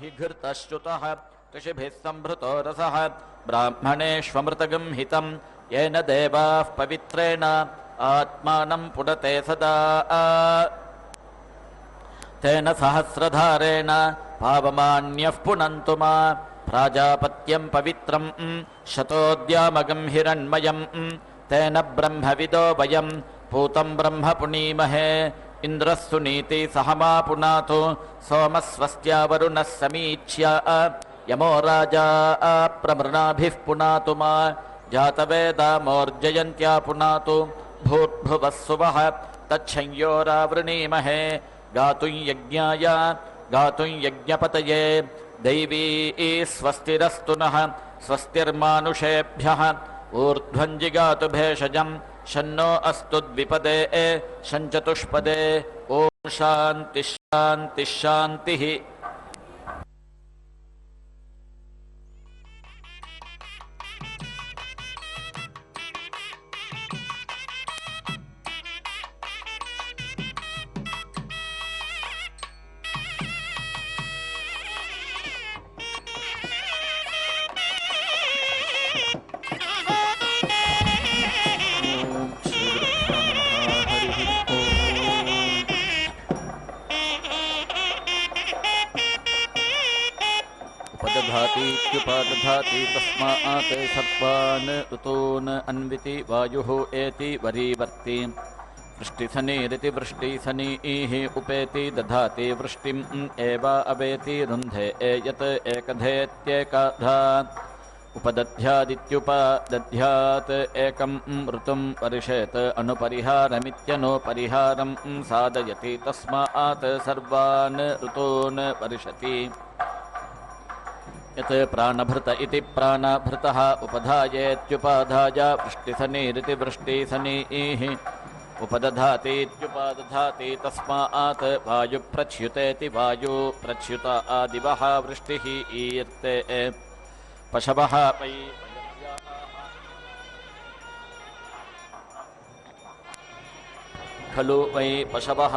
हि घृतश्रुतः ऋषिभिः संभृतो रसः ब्राह्मणेष्वमृतगं हितं येन देवाः पवित्रेण आत्मानं पुनते सदा तेन सहस्रधारेण पावमान्यः पुनन्तु मा प्राजापत्यं पवित्रं शतोद्यामगं हिरण्मयं तेन ब्रह्मविदो वयं पूतं ब्रह्म पुनीमहे इन्द्रः सुनीति सहमा पुनातु सोमस्वस्त्या वरुणः समीक्ष्य यमो राजा प्रमृणाभिः पुनातु मा जातवेदामोर्जयन्त्या पुनातु भूर्भुवः सुवः तच्छंयोरावृणीमहे गातुं यज्ञाय गातुं यज्ञपतये दैवी स्वस्तिरस्तु नः स्वस्तिर्मानुषेभ्यः ऊर्ध्वं जिगातु भेषजं शन्नो अस्तु द्विपदे शञ्चतुष्पदे ॐ शान्तिः शान्तिः शान्तिः। उपदधातीत्युपादधाति तस्मात् सर्पान् ऋतून् अन्विति वायुः एति वरीवर्ति वृष्टिसनीरिति वृष्टिसनीः उपेति दधाति वृष्टिम् एव अवेति रुन्धे यत् एकधेत्येकाधा उपदध्यादित्युपदध्यात् एकं ऋतुं परिषेत् अनुपरिहारमित्यनुपरिहारं साधयति तस्मात् सर्वान् ऋतून् परिषति यत् प्राणभृत इति प्राणभृतः उपधायेत्युपाधाय वृष्टिसनीरिति वृष्टिसनीः उपदधातीत्युपादधाति तस्मात् वायुप्रच्युतेति वायुप्रच्युत आदिवः वृष्टिः ईर्ते पशवः वै खलु वै पशवः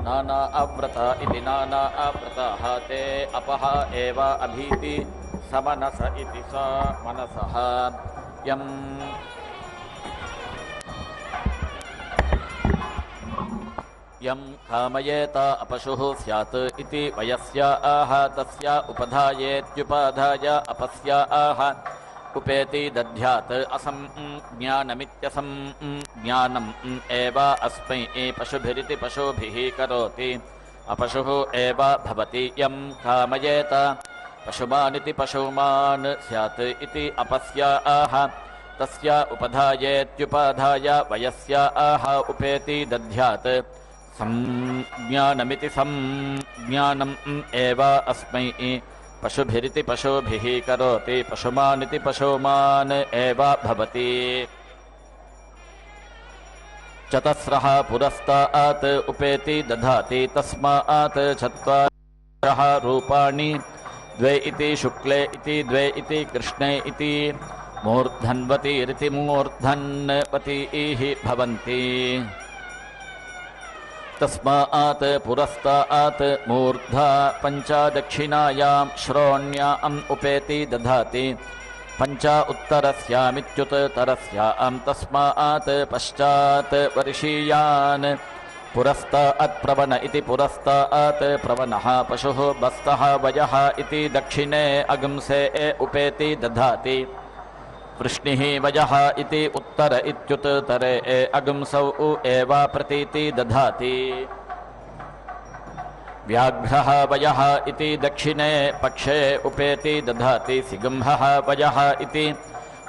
नाना अव्रता इति नाना अव्रताः ते अपः एव अभीति समनस इति स मनसः यं कामयेत अपशुः स्यात् इति वयस्य आह तस्य उपधायेत्युपाधाय अपस्य आह उपेति दध्यात् असंज्ञानमित्यसं ज्ञानम् एव अस्मै पशुभिरिति पशुभिः करोति अपशुः एव भवति यं कामयेत पशुमानिति पशुमान् स्यात् इति अपस्य आह तस्य उपधायेत्युपाधाय वयस्य आह उपेति दध्यात् संज्ञानमिति संज्ञानम् एव अस्मै पशुभिरिति पशुभिः करोति पशुमानिति पशुमान् एव भवति चतस्रः पुरस्तात् उपेति दधाति तस्मात् चत्वारः रूपाणि द्वे इति शुक्ले इति द्वे इति कृष्णे इति मूर्धन्वतीरिति मूर्धन्वतीः भवन्ति तस्मात् पुरस्तात् मूर्धा पञ्च दक्षिणायां श्रोण्याम् उपेति दधाति पञ्च उत्तरस्यामित्युत्तरस्यां तस्मात् पश्चात् वर्षीयान् पुरस्तात् प्रवन इति पुरस्तात् प्रवनः पशुः बस्तः वयः इति दक्षिणे अगंसे उपेति दधाति वृष्णिः वयः इति उत्तर इत्युत्तरे अगंसौ एव प्रतीति दधाति व्याघ्रः वयः इति दक्षिणे पक्षे उपेति दधाति सिंहः वयः इति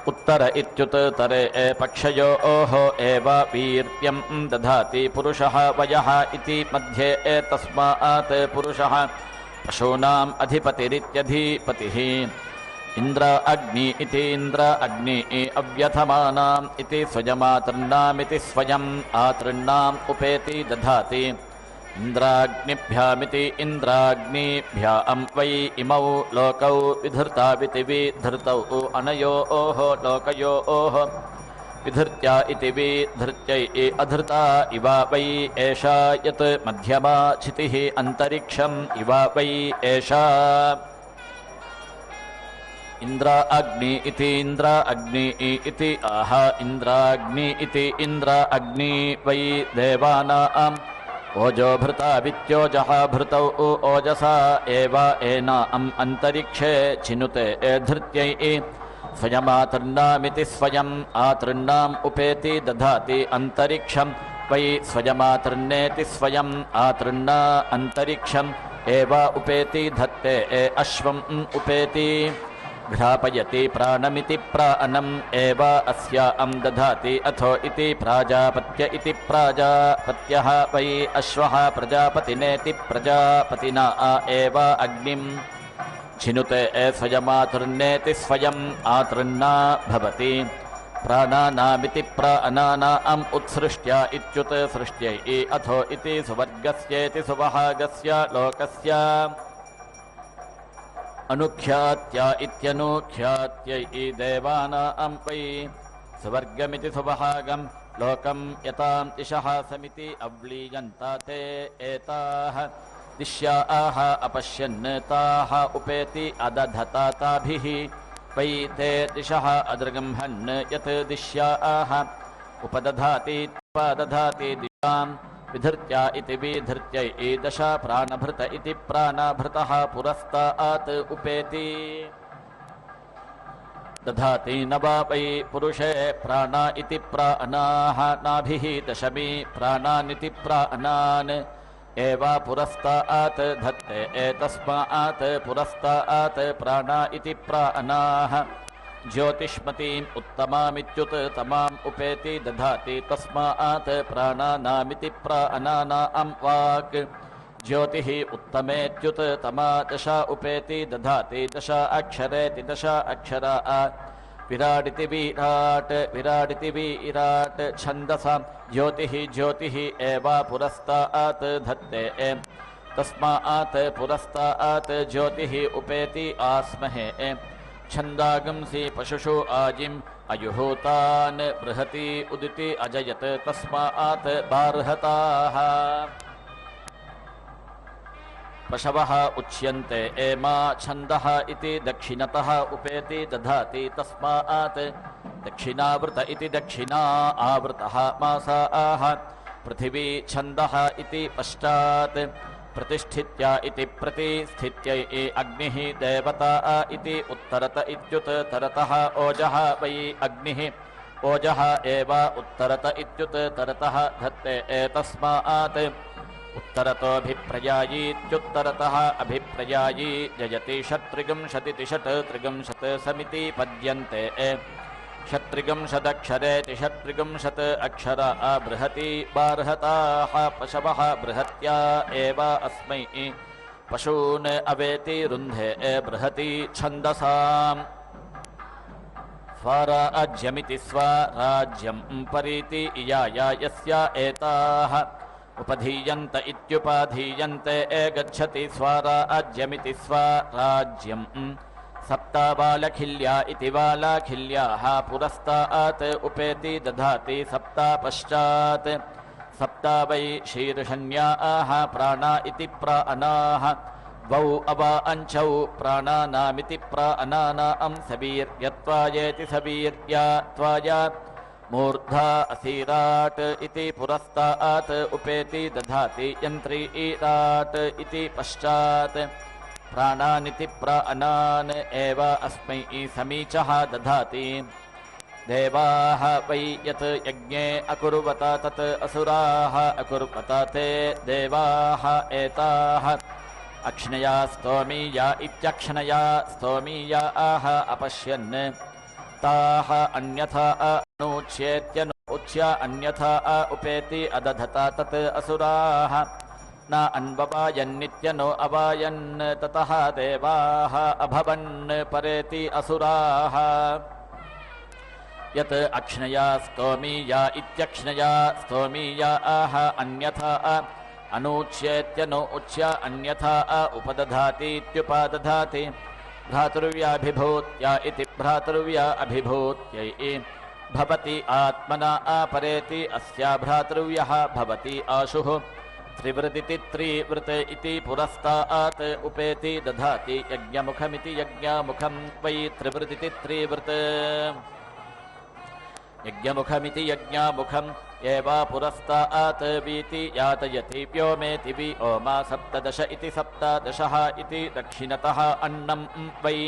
उत्तर इत्युत्तरे पक्षयोः एव वीर्यं दधाति पुरुषः वयः इति मध्ये तस्मात् पुरुषः पशूनाम् अधिपतिरित्यधिपतिः इंद्र अग्नि इति इंद्र अग्नि अव्यथमानाम् इति स्वयमातृणामिति स्वयम् आतृणाम् उपेति दधाति इंद्राग्निभ्यामिति इंद्राग्निभ्यां वै इमौ लोकौ विधृताविति विधृतौ अनयोः लोकयोः विधृत्या इति विधृत्यै अधृता इव वै एषा यत् मध्यमा क्षितिः अन्तरिक्षम् इव वै एषा इंद्र अग्नि इति इंद्र अग्नि इति आह इंद्राग्नि इति इंद्र अग्नि वै देवानां ओजो भृता वित्योजः भृतौ ओजसा एव एनाम् अंतरिक्षे चिनुते धृत्यै स्वयमातृन्नामिति स्वयम् आतृन्नाम् उपेति दधाति अंतरिक्षं वै स्वयमातृन्नेति स्वयम् आतृन्ना अंतरिक्षम् एव उपेति धत्ते अश्वम् उपेति घ्रापयति प्राणमिति प्राणम् एव अस्यां दधाति अथो इति प्राजापत्य इति प्राजापत्यः वै अश्वः प्रजापतिनेति प्रजापतिना एव अग्निं छिनुते स्वयमातृन्नेति स्वयम् आतृन्ना भवति प्राणानामिति प्राणानाम् उत्सृष्ट्या इत्युत सृष्ट्यै अथो इति सुवर्गस्येति सुवहागस्य लोकस्य अनुख्यात्या इत्यनुख्यात्यै देवानां वै सुवर्गमिति सुवहागं लोकं यतां दिशः समिति अव्लीयन्ता ते एताः दिश्याः अपश्यन् ताः उपेति अदधता ताभिः वै ते दिशः अदृगम्हन् यत् दिश्याः उपदधाति दधाति दिशाम् विधृत्या इति विधृत्यै दश प्राणभृत इति प्राणभृतः पुरस्तात् उपेति दधाति न वा वै पुरुषे प्राणा इति प्राणाः नाभिः दशमी प्राणानिति प्राणान् एव पुरस्तात् धत्ते एतस्मात् पुरस्तात् प्राणा इति प्राणाः ज्योतिष्मतीम् उत्तमामित्युत तमाम् उपेति दधाति तस्मात् प्राणानामिति प्राणानां वाक् ज्योतिः उत्तमेत्युत तमा दशा उपेति दधाति दशा अक्षरेति दशा अक्षरा विराडिति विराट् विराडिति विराट् छन्दसा ज्योतिः ज्योतिः एव पुरस्तात् धत्ते तस्मात् पुरस्तात् ज्योतिः उपेति आस्महे छन्दागंसि पशुषु आजिम् अयुहूतान् बृहति उदिति अजयत् तस्मात् बार्हताः पशवः उच्यन्ते एमा छन्दः इति दक्षिणतः उपेति दधाति तस्मात् दक्षिणावृत इति दक्षिणा आवृतः मासाः पृथिवी छन्दः इति पश्चात् प्रतिष्ठित्या इति प्रतिस्थित्यै अग्निः देवता इति उत्तरत इत्युत तरतः ओजः वै अग्निः ओजः एव उत्तरत इत्युत तरतः धत्ते एतस्मात् उत्तरतोऽभिप्रयायीत्युत्तरतः अभिप्रयायी जयति षट्त्रिगंशतिति षट्त्रिगंशत् समिति पद्यन्ते षट्त्रिगंशदक्षरेति षट्त्रिगंशत् अक्षरा बृहति बार्हताः पशवः बृहत्या एव अस्मै पशून् अवेति रुन्धे बृहति छन्दसाम् स्वराज्यमिति स्वराज्यं परीति इयाया यस्य एताः उपधीयन्त इत्युपाधीयन्ते गच्छति स्वराज्यमिति स्वराज्यम् सप्ता बालखिल्या इति बालाखिल्याः पुरस्तात् उपेति दधाति सप्ता पश्चात् सप्ता वै शीर्षण्याः प्राणा इति प्राणाः द्वौ अवा अञ्चौ प्राणानामिति प्राणानां सवीर्यत्वायेति सवीर्यात्वाय मूर्धा असीराट् इति पुरस्तात् उपेति दधाति यन्त्रीराट् इति पश्चात् प्राणानिति प्राणान् एव अस्मै समीचः दधाति देवाः वै यत् यज्ञे अकुर्वत तत् असुराः अकुर्वत ते देवाः एताः अक्ष्णया स्तोमीया इत्यक्ष्णया स्तोमीयाः अपश्यन् ताः अन्यथा अनुच्येत्यनुच्य अन्यथा उपेति अदधता तत् असुराः न अन्ववायन्नित्यनो अवायन् ततः देवाः अभवन् परेति असुराः यत् अक्ष्णया स्तोमीया इत्यक्ष्णया स्तोमीयाः अन्यथा अनुच्येत्यनुच्य अन्यथा उपदधाति इत्युपदधाति भ्रातृव्याभिभूत्या इति भ्रातृव्या अभिभूत्यै भवति आत्मना अपरेति अस्या भ्रातृव्यः भवति आशुः त्रिवृदिति त्रिवृत इति पुरस्तात् उपेति दधाति यज्ञमुखमिति यज्ञामुखं वै त्रिवृदिति त्रिवृत यज्ञमुखमिति यज्ञामुखम् एव पुरस्तात् वीति यातयति व्योमेति वि ओमा सप्तदश इति सप्तादशः इति दक्षिणतः अन्नं वै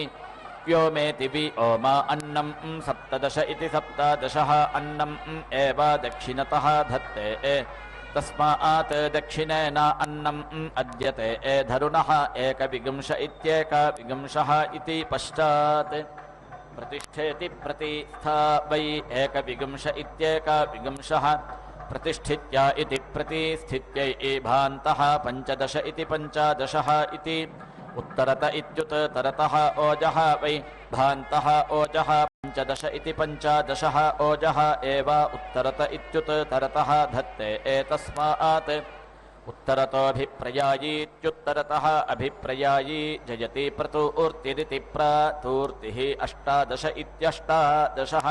व्योमेति वि ओमा अन्नं सप्तदश इति सप्तादशः अन्नम् एव दक्षिणतः धत्ते तस्मात् दक्षिणेन अन्नम् अद्यते धरुणः एकविगुंश इत्येकविगुंशः इति पश्चात् प्रतिष्ठेति प्रतिष्ठा वै एकविगुंश इत्येकविगुंशः प्रतिष्ठित्या इति प्रतिष्ठित्यै भान्तः पञ्चदश इति पञ्चादशः इति उत्तरत इत्युत्तरतः ओजः वै भान्तः ओजः पञ्चदश इति पञ्चादशः ओजः एव उत्तरत इत्युत्तरतः धत्ते एतस्मात् उत्तरतोऽभिप्रयायीत्युत्तरतः अभिप्रयायी जयति प्रतूर्तिरिति प्रतूर्तिः अष्टादश इत्यष्टादशः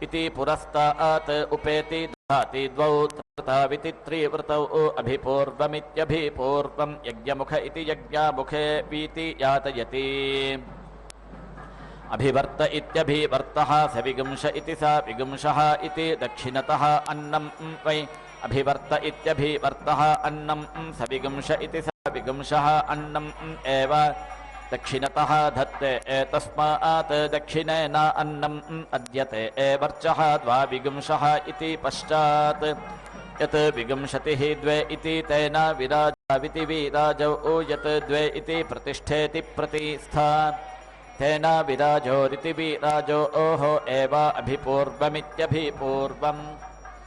इति पुरस्तात् उपेति दधाति द्वौ त्रिवृताविति त्रिवृतौ अभिपूर्वमित्यभिपूर्वं यज्ञमुख इति यज्ञामुखे वीति यातयति अभिवर्त इत्यभिवर्तः सविगुंश इति स विगुंशः इति दक्षिणतः अन्नं वै अभिवर्त इत्यभिवर्तः अन्नं सविगुंश इति स विगुंशः अन्नम् एव दक्षिणतः धत्ते तस्मात् दक्षिणेन अन्नम् अद्यते वर्चः द्वाविगुंशः इति पश्चात् यत् विगुंशतिः द्वे इति तेन विराजाविति विराजौ यत् द्वे इति प्रतिष्ठेति प्रतिष्ठा तेन विराजोरिति विराजो ओहो एव अभिपूर्वमित्यभिपूर्वम्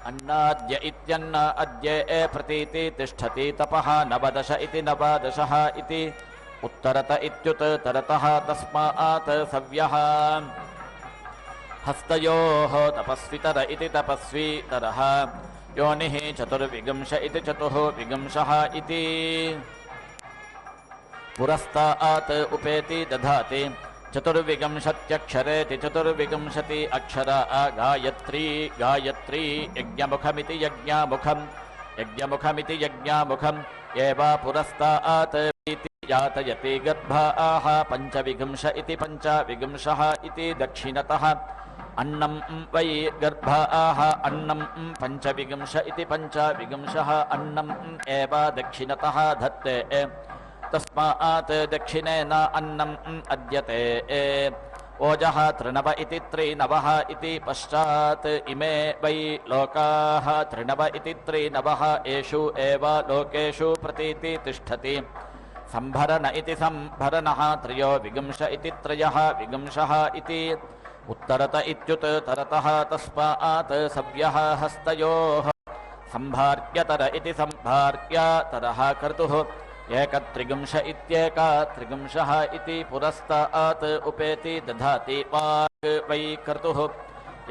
अन्नाद्य इत्यन्न अद्य प्रतीति तिष्ठति तपः नवदश इति नवदशः इति उत्तरत इत्युत्तरतः तस्मात् सव्यः हस्तयोः तपस्वितर इति तपस्वीतरः योनिः चतुर्विगुंश इति चतुर्विगुंशः इति पुरस्तात् उपेति दधाति चतुर्विगुंशत्यक्षरेति चतुर्विगुंशति अक्षरा गायत्री गायत्री यज्ञमुखमिति यज्ञामुखम् यज्ञमुखमिति यज्ञामुखम् एव पुरस्तात् यातयति गर्भाः पञ्चविगुंश इति पञ्चविगुंशः इति दक्षिणतः अन्नं वै गर्भाः अन्नं पञ्चविगुंश इति पञ्चविगुंशः अन्नम् एव दक्षिणतः धत्ते तस्मात् दक्षिणेन अन्नम् अद्यते ओजः त्रिनव इति त्रिनवः इति पश्चात् इमे वै लोकाः त्रिनव इति त्रिनवः एषु एव लोकेषु प्रतीति तिष्ठति संभरण इति संभरणः त्रयो विगुंश इति त्रयः विगुंशः इति उत्तरत इत्युत्तरतः तस्मात् सव्यः हस्तयोः संभार्यतर इति संभार्यतरः कर्तुः एकत्रिगुंश इत्येकत्रिगुंशः इति पुरस्तात् उपेति दधाति वाक् वै कर्तुः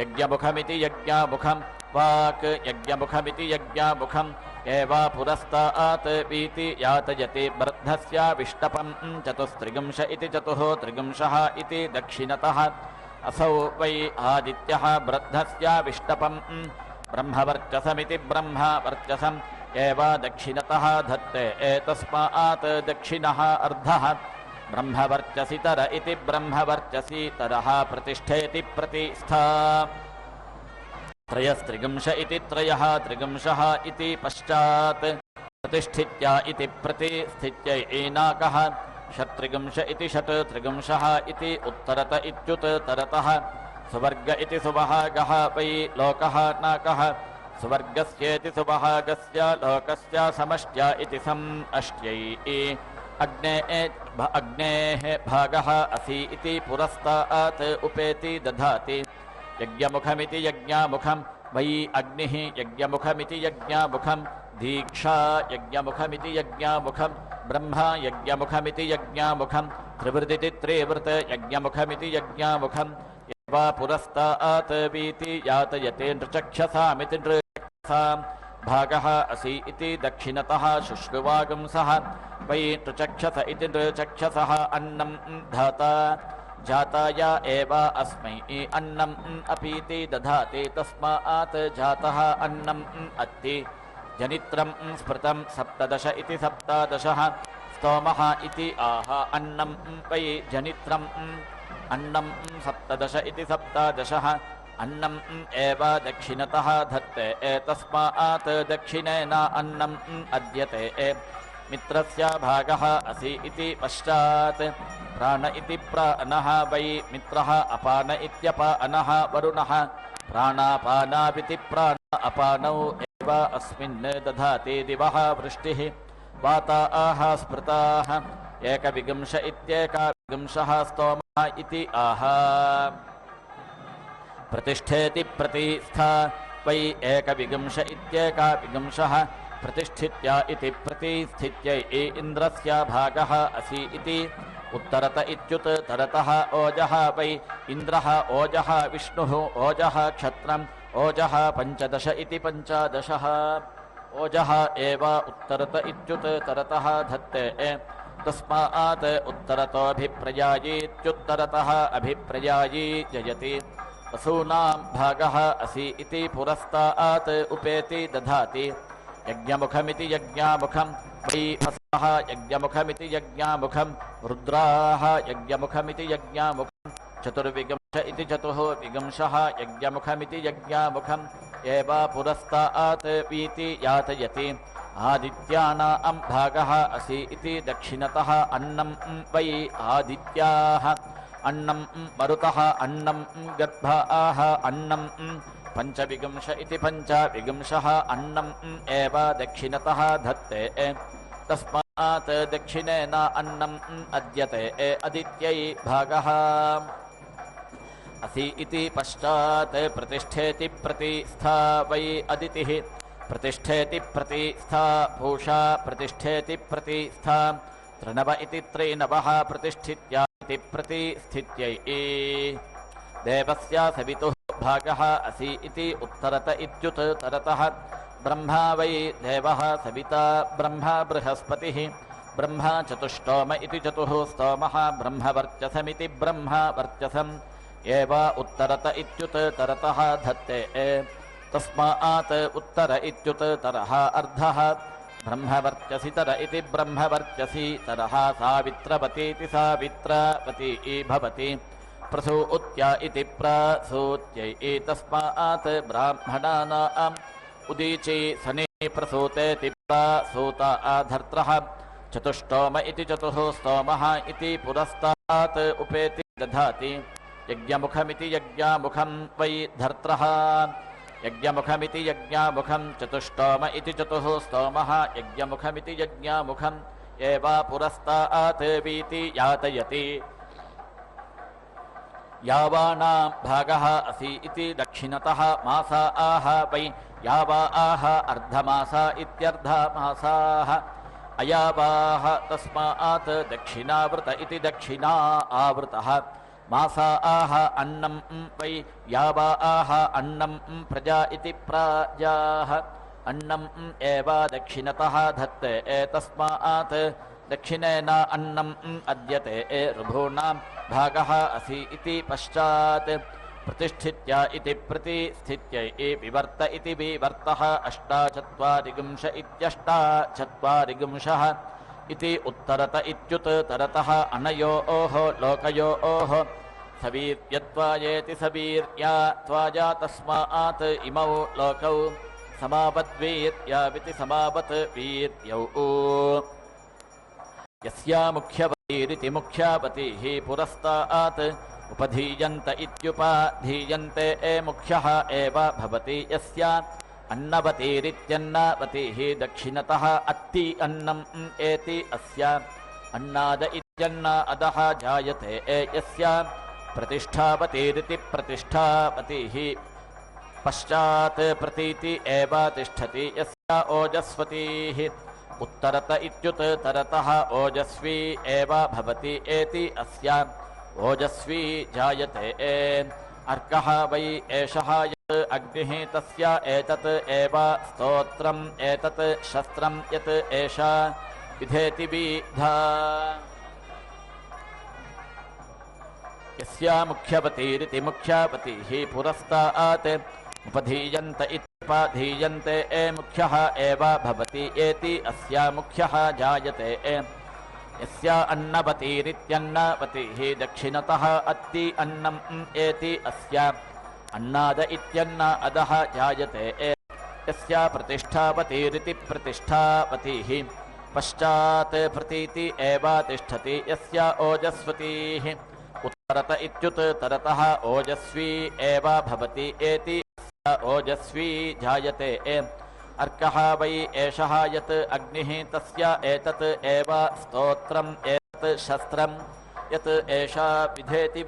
यज्ञमुखमिति यज्ञामुखं वाक् यज्ञमुखमिति यज्ञामुखम् एव पुरस्तात् वीति यातयति बर्धस्याविष्टपं चतुस्त्रिगुंश इति चतुस्त्रिगुंशः इति दक्षिणतः असौ वै आदित्यः बर्धस्याविष्टपं ब्रह्मवर्चसमिति ब्रह्मवर्चसम् एव दक्षिणतः धत्ते एतस्मात् दक्षिणः अर्धः ब्रह्मवर्चसितर इति ब्रह्मवर्चसीतरः प्रतिष्ठेति प्रतिष्ठा त्रयस्त्रिगुंश इति त्रयः त्रिगुंशः इति पश्चात् प्रतिष्ठित्या इति प्रतिष्ठित्यै एनाकः षट्त्रिगुंश इति षट्त्रिगुंशः इति उत्तरत इत्युत्तरतः सुवर्ग इति सुवहागः वै लोकः नाकः सुवर्गस्येति सुवहागस्य लोकस्य समष्ट्या इति समष्ट्यै अग्नेः भागः असि इति पुरस्तात् उपेति दधाति यज्ञमुखमिति यज्ञामुखं वै अग्निः यज्ञमुखमिति यज्ञामुखं दीक्षा यज्ञमुखमिति यज्ञामुखं ब्रह्मा यज्ञमुखमिति यज्ञामुखं त्रिवृदिति त्रिवृत यज्ञमुखमिति यज्ञामुखं एव पुरस्तात् वीति यातयते नृचक्षसामिति नृचक्षसां भागः असि इति दक्षिणतः शुश्रुवागुंसः वै नृचक्षस इति नृचक्षसः अन्नं धाता जाताय एव अस्मै अन्नम् अपीति दधाति तस्मात् जातः अन्नम् अत्ति जनित्रं स्मृतं सप्तदश इति सप्तादशः स्तोमः इति आह अन्नं वै जनित्रम् अन्नं सप्तदश इति सप्तादशः अन्नम् एव दक्षिणतः धत्ते तस्मात् दक्षिणेन अन्नम् अद्यते मित्रस्य भागः असि इति पश्चात् प्राण इति प्राणः वै मित्रः अपान इत्यपानः वरुणः प्राणापानाविति प्राण अपानौ एव अस्मिन् दधाति दिवः वृष्टिः वाताः स्मृताः एकविंश इत्येकविंशः स्तोमः इति आह प्रतिष्ठेति प्रतिष्ठा वै एकविंश इत्येकविंशः प्रतिष्ठित्या इति प्रतिष्ठित्यै इन्द्रस्य भागः असि इति उत्तरत इत्युत तरतः ओजः वै इन्द्रः ओजः विष्णुः ओजः क्षत्रम् ओजः पञ्चदश इति पञ्चदशः ओजः एव उत्तरत इत्युत तरतः धत्ते तस्मात् उत्तरतोऽभिप्रयायीत्युत्तरतः अभिप्रयायी जयति वसूनां भागः असि इति पुरस्तात् उपेति दधाति यज्ञमुखमिति यज्ञामुखं वै वसः यज्ञमुखमिति यज्ञामुखं रुद्राः यज्ञमुखमिति यज्ञामुखं चतुर्विगंश इति चतुर्विगंशः यज्ञमुखमिति यज्ञामुखम् एव पुरस्तात् वीति यातयति आदित्यानां भागः असि इति दक्षिणतः अन्नं वै आदित्याः अन्नं मरुतः अन्नं गर्भाः अन्नं पञ्चविगंश इति पञ्चविगंशः अन्नम् एव दक्षिणतः धत्ते तस्मात् दक्षिणेन अन्नम् अद्यते अदित्यै भागः असि इति पश्चात् प्रतिष्ठेति प्रतिष्ठा वै अदितिः प्रतिष्ठेति प्रतिष्ठा पूषा प्रतिष्ठेति प्रतिष्ठा त्रिनव इति त्रिनवः प्रतिष्ठित्या इति प्रतिष्ठित्यै देवस्य सवितुः भागः असि इति उत्तरत इत्युत तरतः ब्रह्मा वै देवः सविता ब्रह्मा बृहस्पतिः ब्रह्मा चतुष्टोम इति चतुः स्तोमः ब्रह्मवर्चसमिति ब्रह्मवर्चसम् एव उत्तरत इत्युत तरतः धत्ते तस्मात् उत्तर इत्युत तरः अर्धः ब्रह्मवर्चसि तर इति ब्रह्मवर्चसि तरः सावित्रवतीति सावित्रवती भवति प्रसूत्या इति प्रसूत्यै तस्मात् ब्राह्मणानाम् उदीची सनि प्रसूतेति प्रसूता धर्त्रः चतुष्टोम इति चतुः स्तोमः इति पुरस्तात् उपेति दधाति यज्ञमुखमिति यज्ञामुखं वै धर्त्रः यज्ञमुखमिति यज्ञामुखं चतुष्टोम इति चतुः स्तोमः यज्ञमुखमिति यज्ञामुखम् एव पुरस्तात् वीति यातयति यावानां भागः असि इति दक्षिणतः मासाः वै यावाः अर्धमासा इत्यर्धमासाः अयावाः तस्मात् दक्षिणावृत इति दक्षिणा आवृतः मासाः अन्नं वै यावाः अन्नं प्रजा इति प्राजाः अन्नम् एव दक्षिणतः धत्ते तस्मात् दक्षिणेन अन्नम् अद्यते ऋभूणां भागः असि इति पश्चात् प्रतिष्ठित्या इति प्रतिष्ठित्यै विवर्त इति विवर्तः अष्टाचत्वारिगुंश इत्यष्टाचत्वारिगुंशः इति उत्तरत इत्युत तरतः अनयोः लोकयोः सवीर्यत्वायेति सवीर्या त्वाया तस्मात् इमौ लोकौ समावद्वीर्याविति समावत् वीर्यौ यस्या मुख्यवतीरिति मुख्यावतीः पुरस्तात् उपधीयन्त इत्युपाधीयन्ते मुख्यः एव भवति यस्या अन्नवतीरित्यन्नवतीः दक्षिणतः अत्ति अन्नम् एति अस्या अन्नाद इत्यन्न अदः जायते यस्य प्रतिष्ठावतीरिति प्रतिष्ठावतीः पश्चात् प्रतीति एव तिष्ठति यस्य ओजस्वतीः उत्तरत इत्युत तरतः ओजस्वी एव भवति एति अस्या ओजस्वी जायते अर्कः वै एषः यत् अग्निः तस्य एतत् एव स्तोत्रम् एतत् शस्त्रं यत् एषा विधेति विधा यस्या मुख्यवतीरिति मुख्यावतीः पुरस्तात् उपधीयन्त उपाधीयन्ते मुख्यः एव भवति एति अस्या मुख्यः जायते यस्या अन्नवतीरित्यन्नवतिः दक्षिणतः अत्ति अन्नम् एति अस्या अन्नाद इत्यन्न अधः जायते यस्या प्रतिष्ठावतीरिति प्रतिष्ठावतीः पश्चात् प्रतीति एव तिष्ठति यस्या ओजस्वतीः उत्तरत इत्युत्तरतः ओजस्वी एव भवति एति ओजस्वी जायते अर्कः वै एषः यत् अग्निः तस्य एतत् एव स्तोत्रम् एतत् शस्त्रं यत् एषा विधेति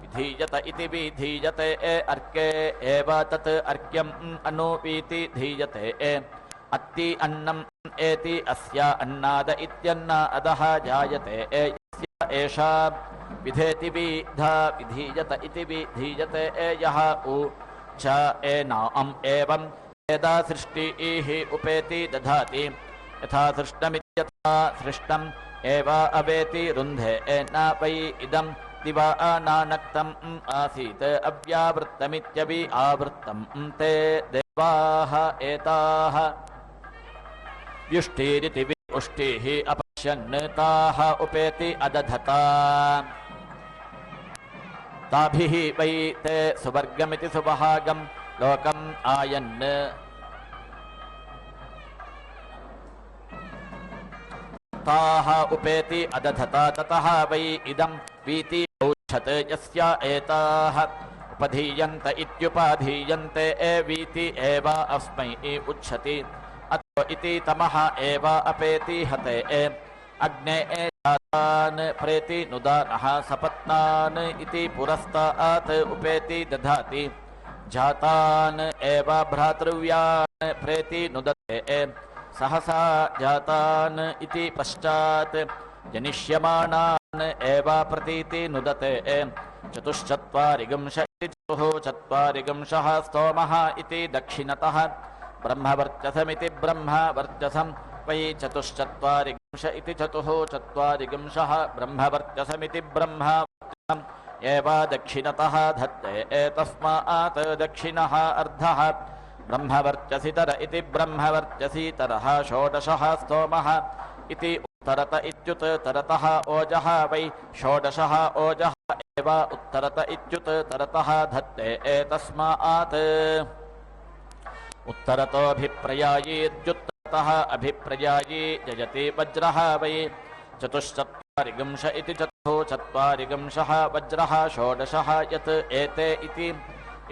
विधीयत इति विधीयते अर्के एव तत् अर्क्यम् अनुपीति धीयते अत्ति अन्नम् एति अस्या अन्नाद इत्यन्न अधः जायते एषा विधेति विधीयत इति विधीयते यः उ च एनाम् एवं यदा सृष्टिः उपेति दधाति यथा सृष्टमित्यथा सृष्टम् एव अवेति रुन्धे न वै इदं दिवा नानक्तम् आसीत् अव्यावृत्तमित्यवि आवृत्तं ते देवाः एताः व्युष्टिरिति उष्टिः अपश्यन् ताः उपेति अदधता ताभिः वै ते सुवर्गमिति सुवहागं लोकम् आयन् ताः उपेति अदधता ततः वै इदं वीति औच्छत् यस्य एताः उपधीयन्त इत्युपाधीयन्ते वीति एव अस्मै उच्छति अतो इति तमः एव अपेति हते अग्ने जातान् प्रेति नुदानः सपत्नान् इति पुरस्तात् उपेति दधाति जातान् एव भ्रातृव्यान् प्रेति नुदते सहसा जातान् इति पश्चात् जनिष्यमाणान् एव प्रतीति नुदते चतुश्चत्वारिगंश इति चतुश्चत्वारिगंशः स्तोमः इति दक्षिणतः ब्रह्मवर्चसमिति ब्रह्मवर्चसं वै चतुश्चत्वारिगंश इति चतुश्चत्वारिगंशः ब्रह्मवर्चसमिति ब्रह्मवर्चसम् एव दक्षिणतः धत्ते तस्मात् दक्षिणः अर्धः ब्रह्मवर्चसितर इति ब्रह्मवर्चसीतरः षोडशः स्तोमः इति उत्तरत इत्युत्तरतः ओजः वै षोडशः ओजः एव उत्तरत इत्युत्तरतः धत्ते तस्मात् उत्तरतोऽभिप्रयायीत्युत्तरतः अभिप्रयायी जयति वज्रः वै चतुश्चत्वारिगंश इति चतुश्चत्वारिगंशः वज्रः षोडशः यत् एते इति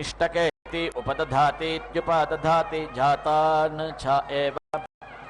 इष्टके इति उपदधाति इत्युपदधाति जातान् च एव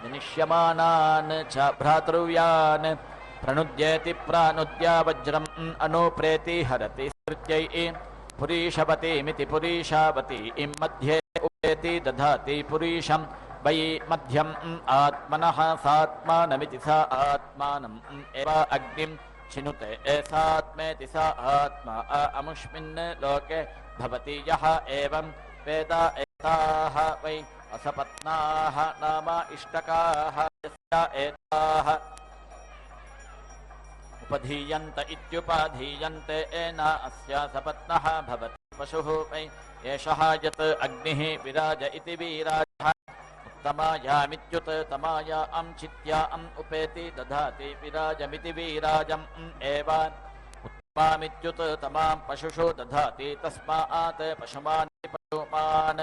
जनिष्यमानान् च भ्रातृव्यान् प्रणुद्येति प्रानुद्या वज्रम् अनुप्रेति हरति स्मृत्यै पुरीशवतीमिति पुरीशावतीं मध्ये उपेति दधाति पुरीशं वै मध्यम् आत्मनः सात्मानमिति सा आत्मानम् एव अग्निं चिनुते सात्मेति सा आत्मा अमुष्मिन् लोके भवति यः एवं वेद एताः वै असपत्नाः नाम इष्टकाः यस्य एताः उपधीयन्त इत्युपाधीयन्ते एन अस्या सपत्नः भवति पशुः वै एषः यत् अग्निः विराज इति वीराजः उत्तमायामित्युत्तमायां चित्याम् उपेति दधाति विराजमिति वीराजम् एव उत्तमामित्युत्तमां पशुषु दधाति तस्मात् पशुमान् पशुमान्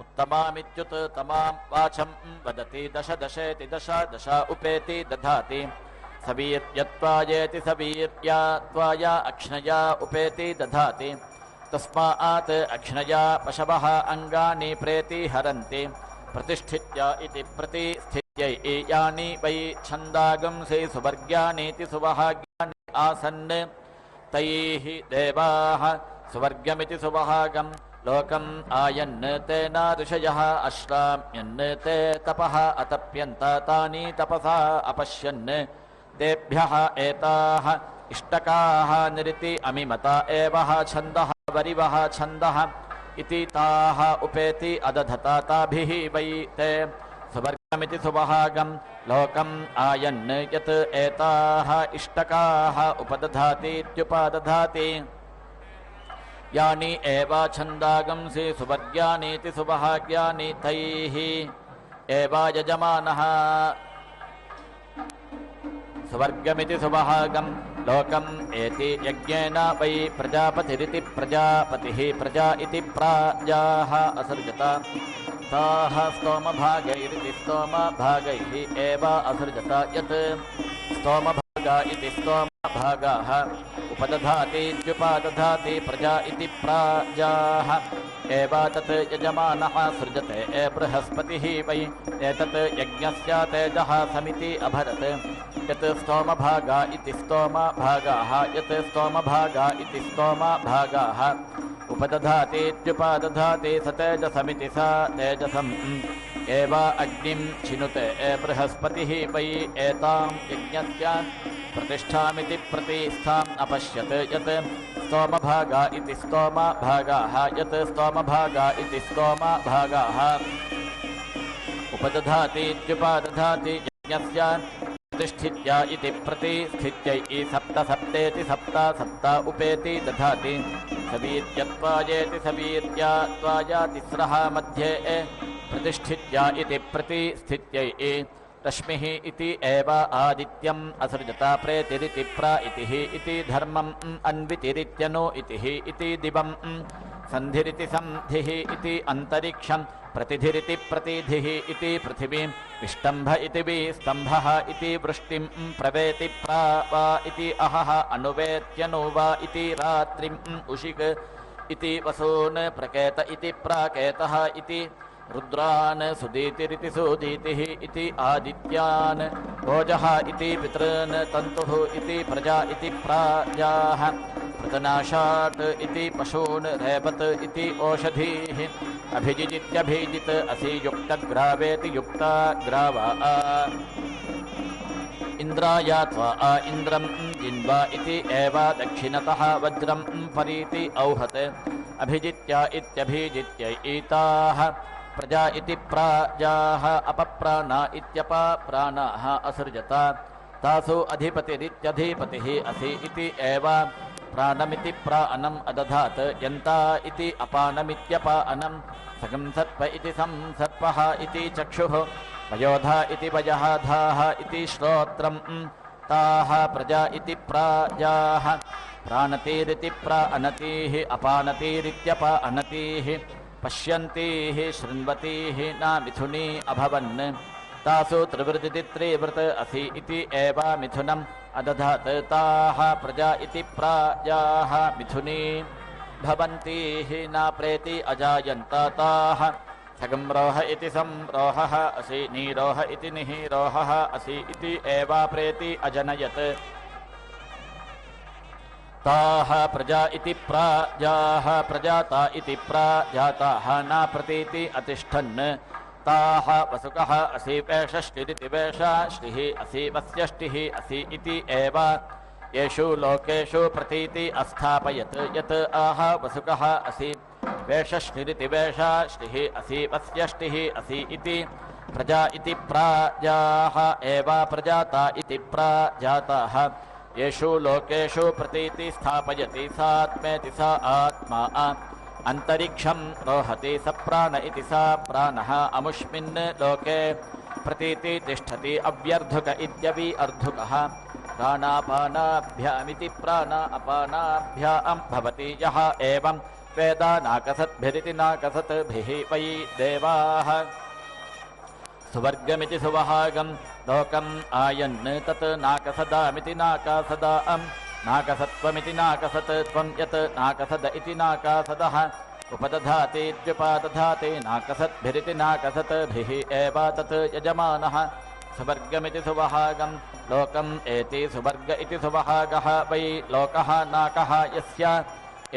उत्तमामित्युत्तमां वाचं वदति दश दशेति दश दश उपेति दधाति सवीर्यत्वायेति सवीर्यात्वाया अक्ष्णया उपेति दधाति तस्मात् अक्ष्णया पशवः अङ्गानि प्रेति हरन्ति प्रतिष्ठित्य इति प्रतिष्ठित्यै यानि वै छन्दागंसि सुवर्ग्यानीति सुवहाग्यानि आसन् तैः देवाः सुवर्गमिति सुवहागं लोकम् आयन् तेन ऋषयः अश्राम्यन् ते तपः अतप्यन्त तानि तपसा अपश्यन् तेभ्यः एताः इष्टकाः निरिति अमिमता एवः छन्दः वरिवः छन्दः इति ताः उपेति अदधता ताभिः वै ते सुवर्गमिति सुवहागं लोकम् आयन् यत् एताः इष्टकाः उपदधाति इत्युपदधाति यानि एव छन्दागंसि सुवर्ग्यानीति सुभाग्यानि तैः एव यजमानः सुवर्गमिति सुभागं लोकम् एति यज्ञेन वै प्रजापतिरिति प्रजापतिः प्रजा इति प्राजाः असृजत ताः स्तोमभागैरिति स्तोमभागैः एव असृजत यत् स्तोमभागा इति स्तोमभागाः उपदधातीत्युपादधाति प्रजा इति प्राजाः एव तत् यजमानः सृजते बृहस्पतिः वै एतत् यज्ञस्य तेजः समिति अभरत् यत् स्तोमभागा इति स्तोमभागाः यत् स्तोमभागा इति स्तोमभागाः उपदधातीत्युपादधाति स तेजसमिति स तेजसम् एव अग्निं छिनुते बृहस्पतिः वै एतां यज्ञस्य प्रतिष्ठामिति प्रतिष्ठाम् अपश्यत् यत् स्तोमभागा इति स्तोमभागाः यत् स्तोमभागा इति स्तोमभागाः उपदधातीत्युपादधाति यज्ञस्य प्रतिष्ठित्या इति प्रतिष्ठित्यै सप्त सप्तेति सप्त सप्त उपेति दधाति सवीर्यत्वायेति सवीर्यात्वाया तिस्रः मध्ये प्रतिष्ठित्या इति प्रतिष्ठित्यै रश्मिः इति एव आदित्यम् असृजत प्रेतिरिति प्र इति धर्मम् अन्वितिरित्यनु इति दिवम् सन्धिरिति सन्धिः इति अन्तरिक्षम् प्रतिधिरिति प्रतिधिः इति पृथिवीम् विष्टम्भ इति विस्तम्भः इति वृष्टिम् प्रवेति प्रावा इति अहः अनुवेत्यनु वा इति रात्रिम् उषिक इति वसून् प्रकेत इति प्राकेतः इति रुद्रान् सुदीतिरिति सुदीतिः इति आदित्यान् भोजः इति पितॄन् तन्तुः इति प्रजा इति प्राजाः पृतनाशात् इति पशून् रेपत् इति ओषधीः अभिजिजित्यभिजित् असि युक्तग्रावेति युक्ता ग्रावा इंद्राय त्वा इंद्रं जिन्वा इति एव दक्षिणतः वज्रं परीति औहत् अभिजित्या इत्यभिजित्य ईताः प्रजा इति प्राजाः अपप्राणा इत्यपप्राणाः असृजत तासु अधिपतिरित्यधिपतिः असि इति एव प्राणमिति प्राणम् अदधात् यन्ता इति अपानमित्यपानम् संसर्प इति संसर्पः इति चक्षुः वयोधा इति वयधाः इति श्रोत्रम् ताः प्रजा इति प्राजाः प्राणतीरिति प्राणतीः अपानतीरित्यपानतीः पश्यन्तीः शृण्वतीः न मिथुनी अभवन् तासु त्रिवृदिति त्रिवृत् असि इति एव मिथुनम् अदधात् ताः प्रजा इति प्राजाः मिथुनी भवन्तीः न प्रेति अजायन्त ताः सगम्रोह इति संरोहः असि नीरोह इति निहिरोहः असि इति एव प्रेति अजनयत् ताः प्रजा इति प्राजाः प्रजाता इति प्राजाताः न प्रतीति अतिष्ठन् ताः वसुकः असि वेषष्टिरिति वेषाष्टिः असि वस्यष्टिः असि इति एव येषु लोकेषु प्रतीति अस्थापयत् यत् आह वसुकः असि वेषष्टिरिति वेषाष्टिः असि वस्यष्टिः असि इति प्रजा इति प्राजाः एव प्रजाता इति प्राजाताः येषु लोकेषु प्रतीति स्थापयति सात्मेति सा आत्मा अंतरिक्षं रोहति स प्राण इति सा प्राणः अमुष्मिन् लोके प्रतीति तिष्ठति अव्यर्धुक इत्यवि अर्धुकः प्राणापानाभ्यामिति प्राण अपानाभ्याम् भवति यः एवं वेद नाकसद्भिरिति नाकसद्भिः वै देवाः सुवर्गमिति सुवहागं लोकम् आयन् तत् नाकसदामिति नाकासदाम् नाकसत्वमिति नाकसत् त्वं यत् नाकसद इति नाकासदः उपदधातीत्युपादधाति नाकसद्भिरिति नाकसद्भिः एव तत् यजमानः सुवर्गमिति सुवहागं लोकम् एति सुवर्ग इति सुवहागः वै लोकः नाकः यस्य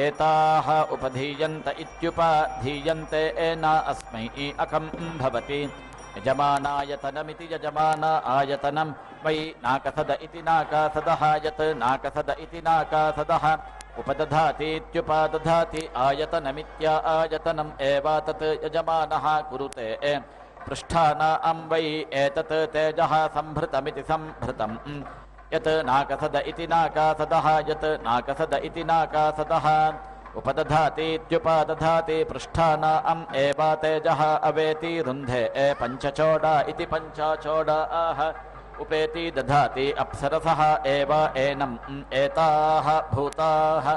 एताः उपधीयन्त इत्युपाधीयन्ते एना अस्मै अकं भवति यजमानायतनमिति यजमान आयतनं वै नाकसद इति नाकासदः यत् नाकसद इति नाकासदः उपदधातीत्युपादधाति आयतनमित्या आयतनम् एव तत् यजमानः कुरुते पृष्ठानां वै एतत् तेजः संभृतमिति संभृतम् यत् नाकसद इति नाकासदः यत् नाकसद इति नाकासदः उपदधातीत्युपादधाति पृष्ठानाम् एव तेजः अवेति रुन्धे पञ्चचोडा इति पञ्चाचोडा आह उपेति दधाति अप्सरसः एव एनम् एताः भूताः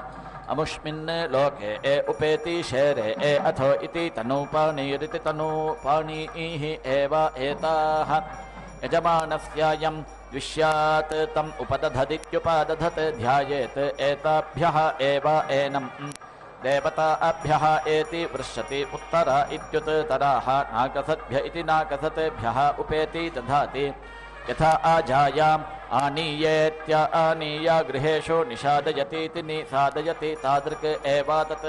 अमुष्मिन् लोके उपेति शेरे अथो इति तनूपाणीरिति तनूपाणीः एव एताः यजमानस्यायं द्विष्यात् तम् उपदधदित्युपादधत् ध्यायेत् एताभ्यः एव एनम् देवताभ्यः एति वृष्यति उत्तर इत्युत्तराः नाकसद्भ्य इति नाकसद्भ्यः उपेति दधाति यथा आजायाम् आनीयेत्य आनीय गृहेषु निषादयतीति निषादयति तादृक् एव तत्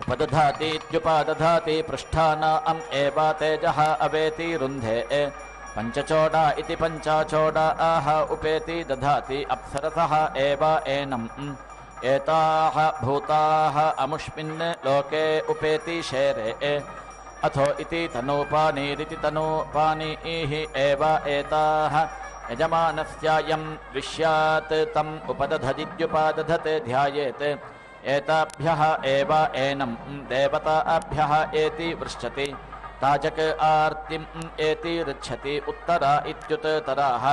उपदधातीत्युपादधाति पृष्ठानाम् एव तेजः अवेति रुन्धे पञ्चचोडा इति पञ्चाचोडा आह उपेति दधाति अप्सरसः एव एनम् एताः भूताः अमुष्मिन् लोके उपेति शेरे अथो इति तनूपाणीरिति तनूपाणीः एव एताः यजमानस्यायं विष्यात् तम् उपदधदित्युपादधत् ध्यायेत् एताभ्यः एव एनम् देवताभ्यः एति वृष्यति ताजक आर्तिम् एति ऋच्छति उत्तरा इत्युत्तराः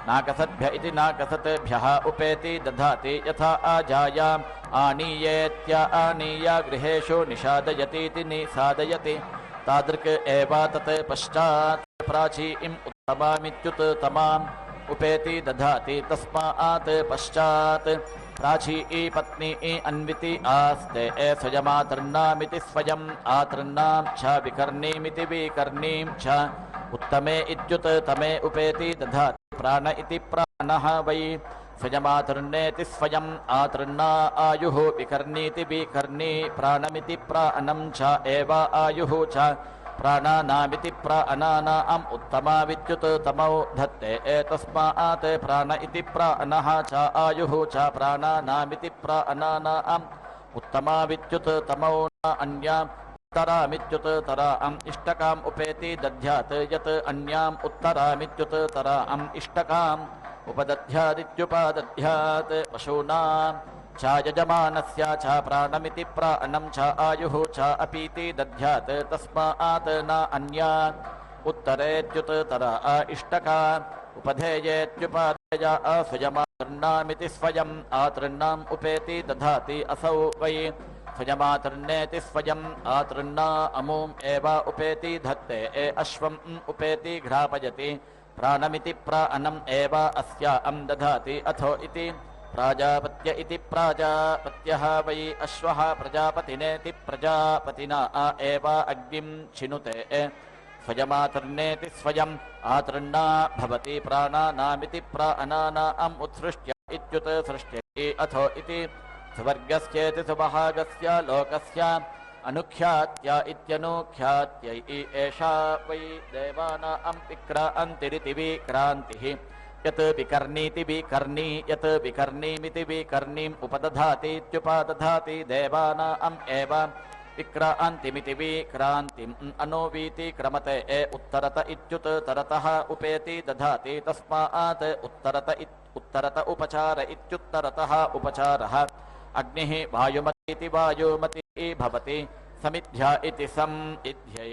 नाकसद्भ्य इति नाकसद्भ्यः उपेति दधाति यथा आजायाम् आनीयेत्य आनीय गृहेषु निषादयतीति निषादयति तादृक् एव तत् पश्चात् प्राचीम् उत्तमामित्युत्तमाम् उपेति दधाति तस्मात् पश्चात् प्राची पत्नी अन्विति आस्ते स्वयमातृन्नामिति स्वयम् आतृन्नां च विकर्णीमिति विकर्णीं च उत्तमे इत्युत्तमे उपेति दधाति प्राण इति प्राणः वै स्वयमातृन्नेति स्वयम् आतृन्ना आयुः विकर्णीति विकर्णी प्राणमिति प्राणं च एव आयुः च प्राणानामिति प्राणानाम् उत्तमावित्युत्तमौ धत्ते तस्मात् प्राण इति प्राणः च आयुः च प्राणानामिति प्राणानाम् उत्तमावित्युत्तमौ न अन्याम् उत्तरामित्युत्तराम् इष्टकाम् उपेति दध्यात् यत् अन्याम् उत्तरामित्युत्तराम् इष्टकाम् उपदध्यादित्युपादध्यात् पशूनाम् च यजमानस्य च प्राणमिति प्राणं च आयुः च अपीति दध्यात् तस्मात् न अन्यात् उत्तरेत्युत्तरा इष्टका उपधेयेत्युपादेय स्वयमातृन्नामिति स्वयम् आतृन्नाम् उपेति दधाति असौ वै स्वयमातृन्नेति स्वयम् आतृन्ना अमूम् एव उपेति धत्ते अश्वम् उपेति घ्रापयति प्राणमिति प्राणम् एव अस्याम् दधाति अथो इति प्राजापत्य इति प्राजापत्यः वै अश्वः प्रजापतिनेति प्रजापतिना एव अग्निं छिनुते स्वयमातृन्नेति स्वयम् आतृन्ना भवति प्राणानामिति प्राणानाम् उत्सृष्ट्य इत्युत्सृष्ट्यै अथो इति स्वर्गस्येति सुभागस्य लोकस्य अनुख्यात्य इत्यनुख्यात्यै एषा वै देवानाम् विक्रान्तिरिति विक्रान्तिः यत् विकर्णीति विकर्णी यत् विकर्णीमिति विकर्णीम् उपदधातीत्युपादधाति देवानाम् एव विक्रान्तिमिति विक्रान्तिम् अनुवीति क्रमते उत्तरत इत्युत्तरतः उपेति दधाति तस्मात् उत्तरत उपचार इत्युत्तरतः उपचारः अग्निः वायुमतीति वायुमती भवति समिध्या इति समिध्यै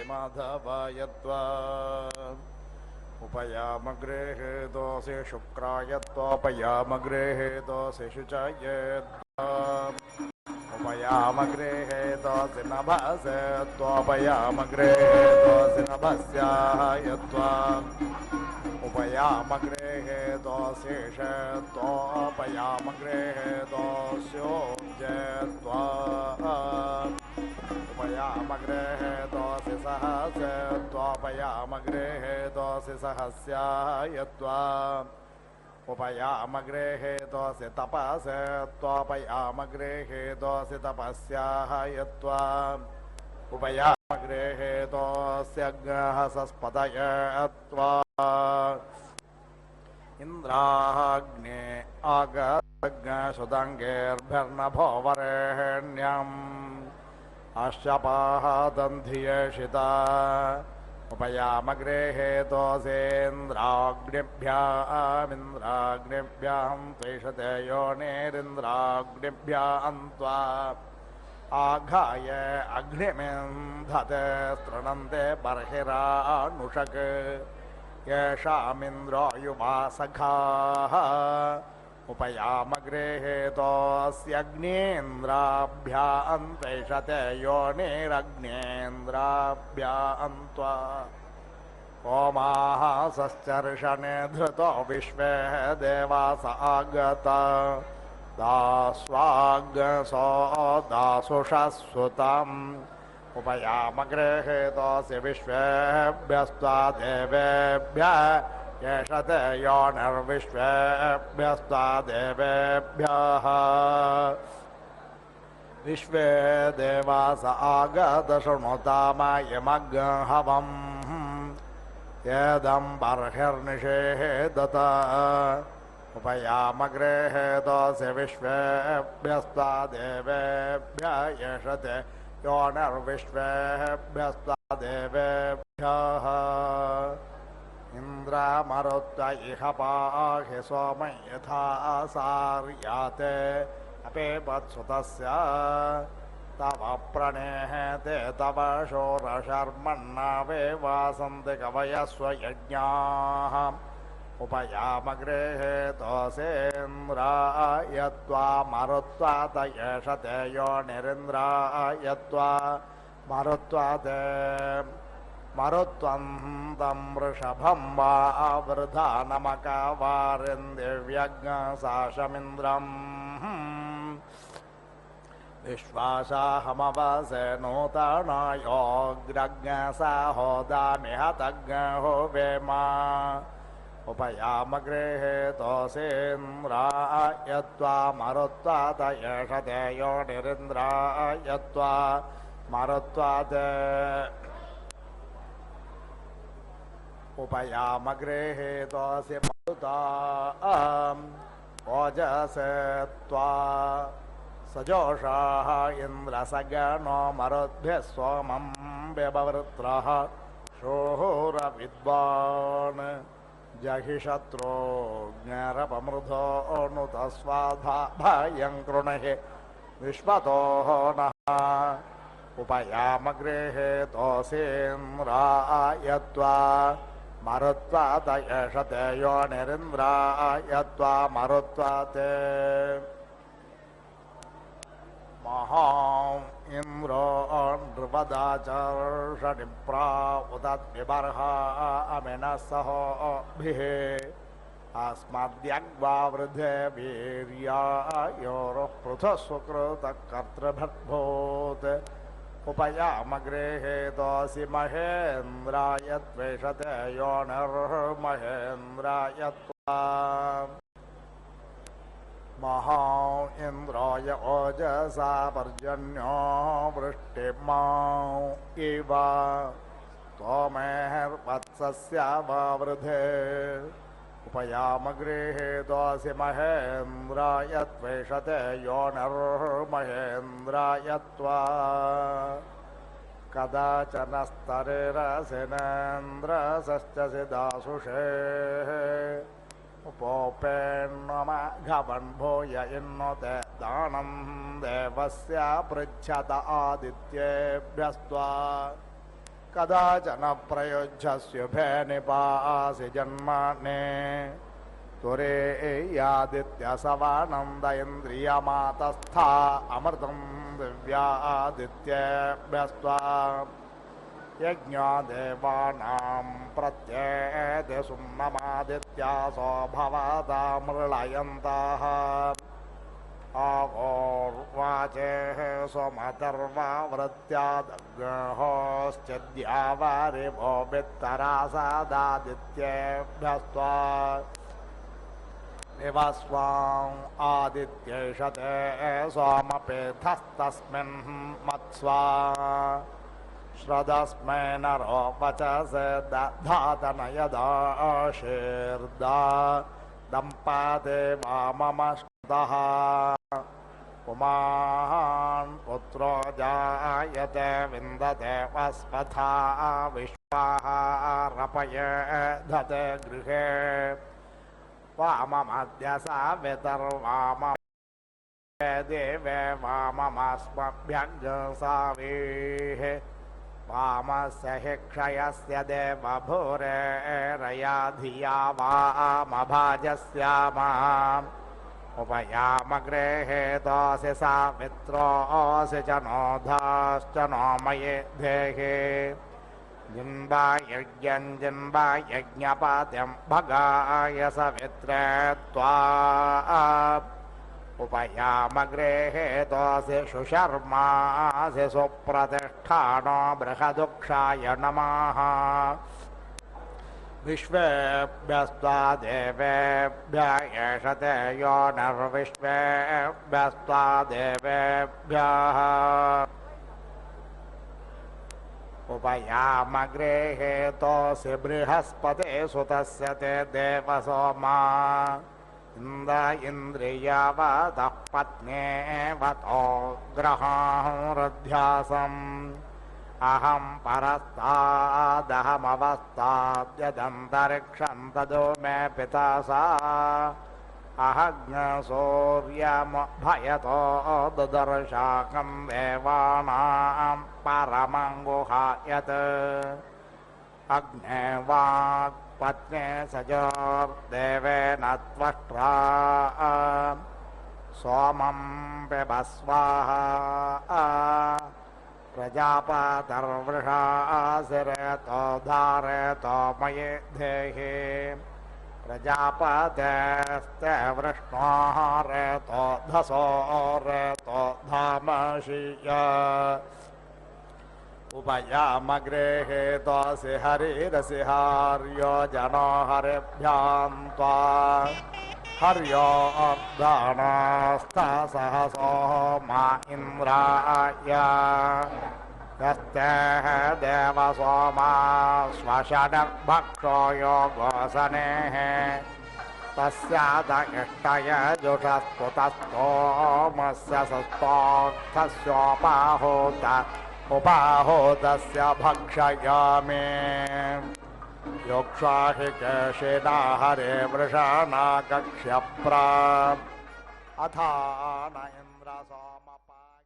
माधवायत्वा उपयामग्रेः दोषे शुक्रायत्वापयामग्रेः दोषे शुचायत्वा उपयामग्रेः दोषे नभसे त्वापयामग्रेः दोषे नभस्यायत्वा उपयामग्रेः दोषेष त्वापयामग्रेः दोष्योजत्वा उपयामग्रेः दोषि सहस्र त्वापयामग्रेः दोषि सहस्यायत्वा उपयामग्रेः दोषि तपस त्वापयामग्रेः दोषि तपस्यायत्वा उपया हेतोऽस्यग्नः सस्पतये त्वा इन्द्राग्ने आगग्नसुदङ्गेर्भिर्नभो वरेण्यम् अश्यपादन्धियेषिता उपयामग्रे हेतोऽसेन्द्राग्निभ्यामिन्द्राग्निभ्यां त्वेषते योनिरिन्द्राग्निभ्यां त्वा आघाय अग्निमिन्धते स्तृणन्ते बर्हिरानुषक् येषामिन्द्रो युवासखाः उपयामग्रे हेतोऽस्यग्नेन्द्राभ्यां त्वेषते योनिरग्नेन्द्राभ्यां त्वा ओमाः सश्चर्षणे धृतो विश्वे देवास आगता दास्वाग्सो दासुषस्सुतम् उपयामग्रे हेतोऽस्य विश्वेभ्यस्त्वा देवेभ्यः येषते योनिर्विश्वेभ्यस्त्वा देवेभ्यः विश्वे देवास आगतशृणुतामयमग्हवम् येदं बर्हिर्निषेधत उपयामग्रे हेतोऽस्य विश्वेभ्यस्त्वा देवेभ्यः येषते योनिर्विश्वेभ्यस्त्वा देवेभ्यः इन्द्रामरुत्व इह पाहि सोम यथा सार्याते अपेपत्सुतस्य तव प्रणेहते तव शोरशर्मन्नावे वासन्ति कवयस्व यज्ञाः उपयामग्रे हेतोऽसेन्द्रायत्वा मरुत्वात येषते योनिरिन्द्रायत्वा मरुत्वाते मरुत्वं तं वृषभं वा वृधानमकवारिन्दिव्यज्ञसाशमिन्द्रम् विश्वासाहमवसे नूतनायोग्रज्ञसाहोदामिह तज्ञो वेमा उपयामग्रे हेतोऽसेन्द्रायत्वा मरुत्वात येषते योनिरिन्द्रायत्वा मरुत्वाते उपयामग्रे हेतोऽस्य मरुताम् ओजसे त्वा सजोषाः इन्द्रसगनो मरुद्भ्यः सोमं व्यववृत्रः शोरविद्वान् जहि शत्रुज्ञरपमृधो नुतस्वाधाभयं कृणहि विश्वतोः नः उपयामग्रे हेतोऽसेन्द्रायत्वा मरुत्वात येषते योनिरिन्द्रायत्वा मरुत्वाते महा इन्द्रो नृपदाचर्षणिप्रा उदद्विबर्हा अमिनः सहोभिः अस्मद्यग्वावृधे वीर्यायोरुः पृथः सुकृतः कर्तृभर्भूत् उपयामग्रे हेतोऽसि महेन्द्राय त्वेषते योनिर्महेन्द्रायत्वा महा इन्द्राय ओजसा पर्जन्यो वृष्टिमा इव स्तोमेर्वत्सस्य वावृधे उपयामग्रे हेतोऽसि महेन्द्राय त्वेषते योनिर्महेन्द्रायत्वा कदाचन स्तरेरसिनेन्द्रसश्चसि दासुषे उपोपेन्नमघवन्भूय इन्नुते दानं देवस्य पृच्छत आदित्येभ्यस्त्वा कदाचन प्रयुज्यस्युभे निपासि जन्मने तुरेयादित्यसवानन्द इन्द्रियमातस्था अमृतं दिव्यादित्येभ्यस्त्वा यज्ञो देवानां प्रत्येते सुम्नमादित्यासो भवता मृळयन्तः आवोर्वाचेः सोमतर्वावृत्यादग्नहोश्चिद्यावारिभो वित्तरासादादित्येभ्यस्त्वा निवस्वाम् आदित्यैषते सोमपेथस्तस्मिन् मत्स्वा श्रदस्मै नरो वचसे दधातनयदाशीर्दा दम्पादे मम श्रुतः पुमान् पुत्रो जायते विन्दते वस्पथा विश्वाः रपयेधते गृहे वाममद्य सावितर्वाम देवे वाममस्मभ्यग्सावीः वामस्य हि क्षयस्य देवभूरेरया धिया वामभाजस्यामा उपयामग्रेहे दोसि सावित्रोऽसि च नोधाश्च नो मये देहे जिन्वायज्ञं जिन्वायज्ञपाद्यं भगाय सवित्रे त्वा उपयामग्रेहे दोसि शुशर्मासि सुप्रतिष्ठानो बृहदुक्षाय नमः विश्वेभ्यस्त्वा देवेभ्य एषते यो निर्विश्वेभ्यस्त्वा देवेभ्यः उपयामग्रेहे तोऽसि बृहस्पते सुतस्य ते देवसोमा इन्द इन्द्रियावतः पत्न्येवतो ग्रहांरध्यासम् अहं परस्तादहमवस्ताद्यदन्तरिक्षं तदो मे पिता सा अहज्ञसूर्यमभयतो ददर्शाकं देवानां परमं गुहायत् अग्ने वाक्पत्ने सजोर्देवेन त्वष्ट्रा सोमं पिबस्वाहा प्रजापतिर्वृषासिरेतो धारेतो मये देहि प्रजापतेस्ते वृष्णोः रेतो धसो रेतो धामशीय उपयामग्रेहे तोऽसि हरिरसि हार्यो जनो हरिभ्यां त्वा हर्यो अर्धानास्ता सहसो मा इन्द्राय यस्ते देवसोमा श्वशनभक्षो योगोसनेः तस्याद इष्टयजुषस्तुतस्तोमस्य सस्तोक्थस्योपाहोत उपाहोतस्य भक्षयामि योक्षाहि केशिना हरे वृषाणा कक्ष्यप्रा अथा न इन्द्र सोमपाय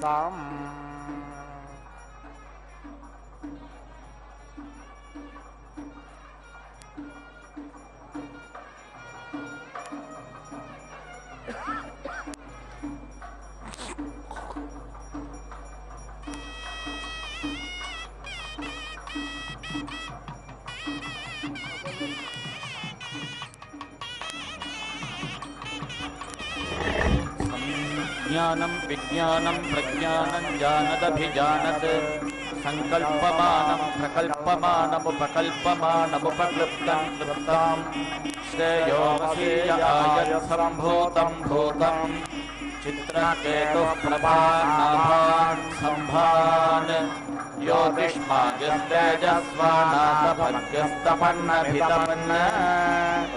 శ్రేయసాం ज्ञानं विज्ञानं प्रज्ञानं जानदभिजानत् संकल्पमानं प्रकल्पमानमुपकल्पमानमुपक्लृप्तं क्लृप्तां श्रेयोमसीय आयत्सम्भूतं भूतं चित्रकेतुः प्रभान् सम्भान् ज्योतिष्माद्यस्तेजस्वानाथपद्यस्तपन्नभितपन्न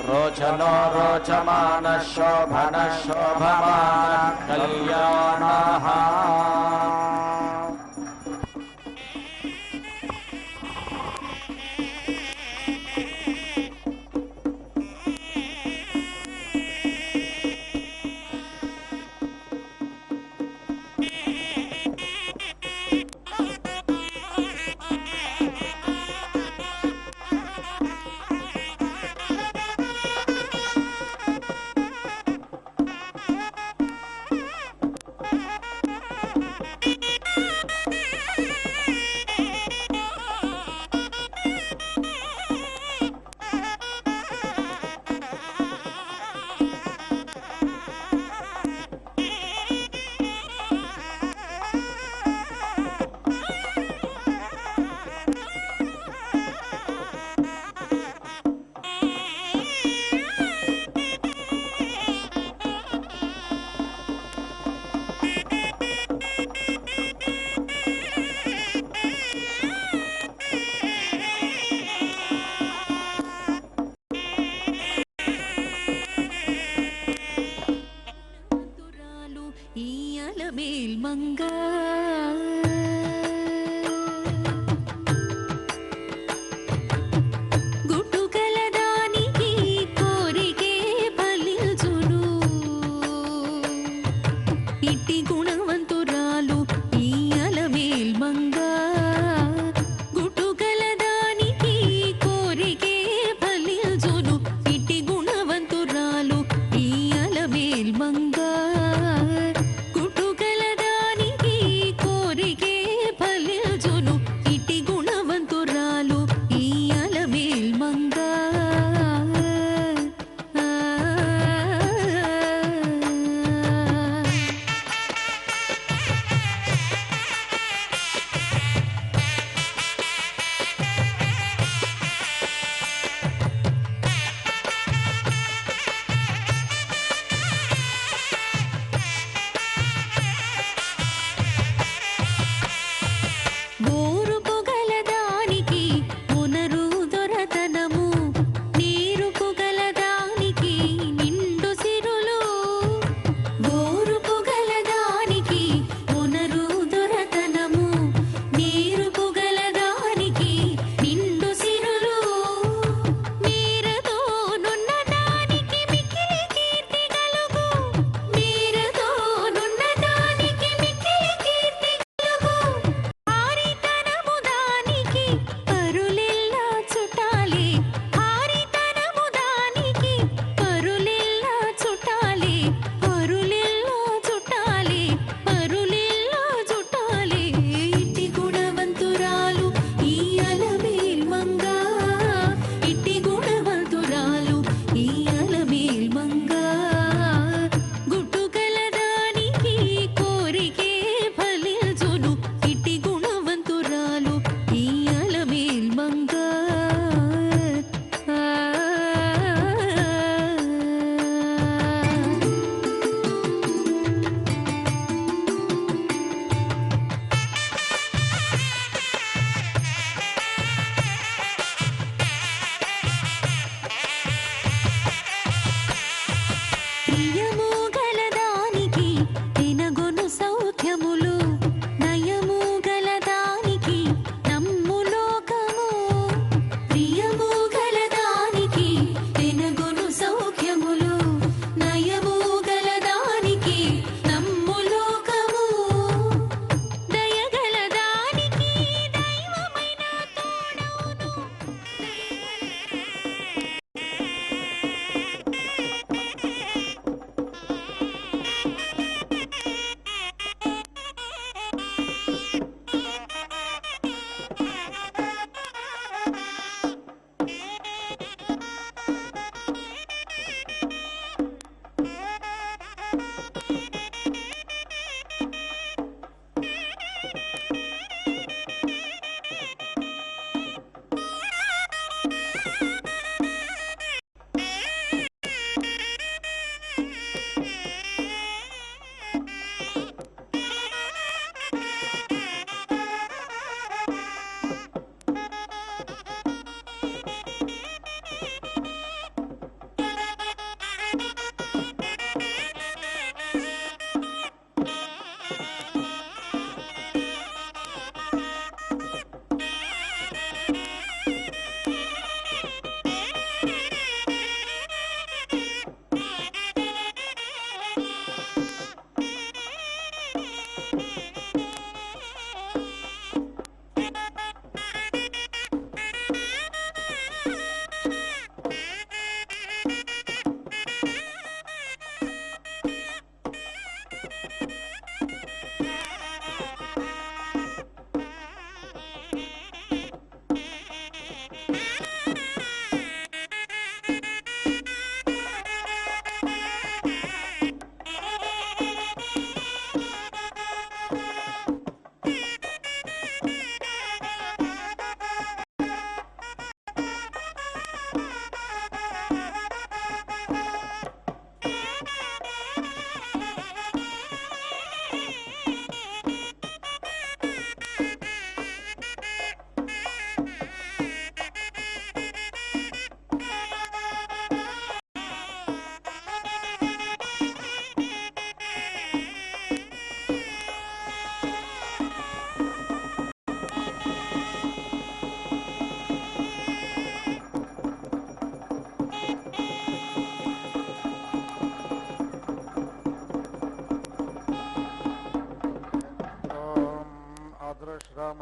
रोचनो रोचमानः शोभनः शोभमानः कल्याणः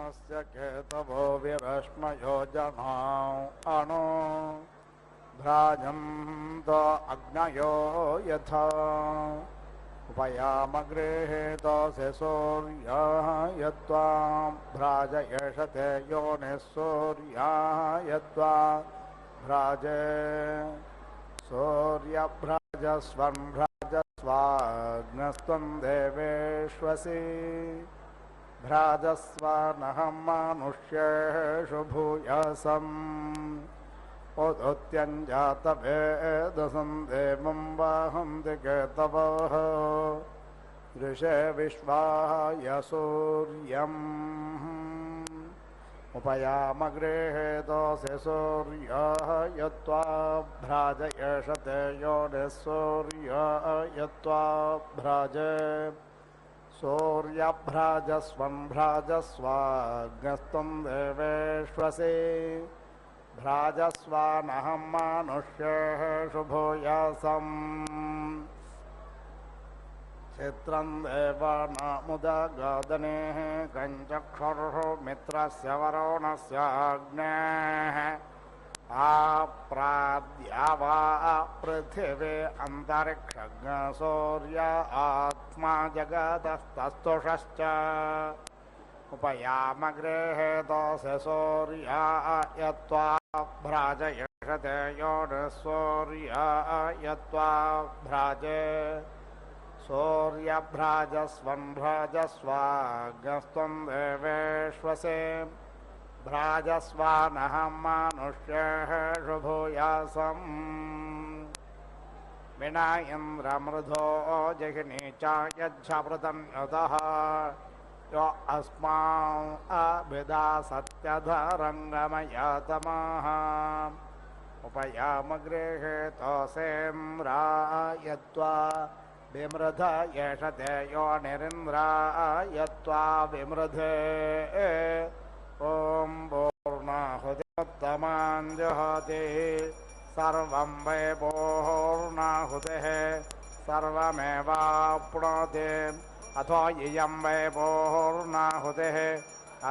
वरुणस्य केतवो विरश्मयो जनां अणो भ्राजन्तो अग्नयो यथा उपयामगृहीतोऽसि सूर्यः यत्त्वां भ्राजयेषते योनिः सूर्यः यत्त्वा भ्राजे सूर्यभ्राजस्वं भ्राजस्वाग्नस्त्वं देवेष्वसि भ्राजस्वानहं मानुष्येषु भूयसम् उदुत्यञ्जातवेदसं देवं वाहन्ति केतवः ऋषे विश्वाय सूर्यम् उपयामगृहीतोऽसि सूर्यः यत्त्वा भ्राजयेषते योनिः सूर्यः यत्त्वा भ्राजे सूर्यभ्राजस्वं भ्राजस्वाग्नस्त्वं देवेष्वसि भ्राजस्वानहं मानुष्येषु भूयसम् चित्रं देवानामुदगादनेः कञ्चक्षुर्ः मित्रस्य वरुणस्य अग्नेः आप्राद्या वा पृथिवी अन्तरिक्षज्ञ सूर्य आत्मा जगतस्तस्तुषश्च उपयामगृहीतोऽसि सूर्यः यत्त्वा भ्राजयेषते योनिः सूर्यः यत्त्वा भ्राजे सूर्यभ्राजस्वं भ्राजस्वाग्नस्त्वं देवेष्वसि भ्राजस्वानहं मानुष्येषु भूयसम् विना इन्द्रमृधो जहिनी च यच्छावृतं यतः यो अस्मान् अभिधा सत्यधरङ्गमयतमः उपयामगृहीतोऽसीन्द्रायत्वा विमृध येषते योनिरिन्द्रायत्वा विमृधे ॐ पूर्णाहुतिमुत्तमां जहाति सर्वं वै पूर्णाहुतिः सर्वमेवाप्नोति अथो इयं वै पूर्णाहुतिः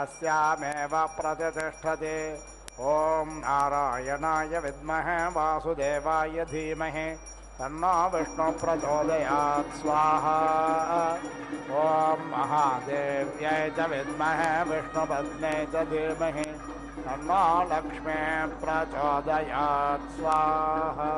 अस्यामेव प्रतिष्ठति ॐ नारायणाय विद्महे वासुदेवाय धीमहि तन्नो विष्णु प्रचोदयात् स्वाहा ॐ महादेव्यै च विद्महे विष्णुपत्न्यै च धीमहि तन्नो लक्ष्मी प्रचोदयात् स्वाहा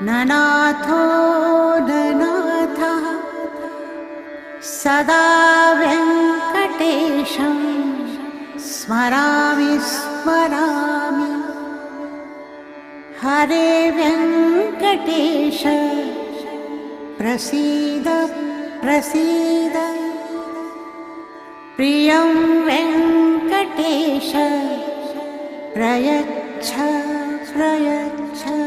ननाथो ननाथः सदा वेङ्कटेशं स्मरामि स्मरामि। हरे वेङ्कटेश प्रसीद प्रसीद, प्रियं वेङ्कटेश प्रयच्छ प्रयच्छ।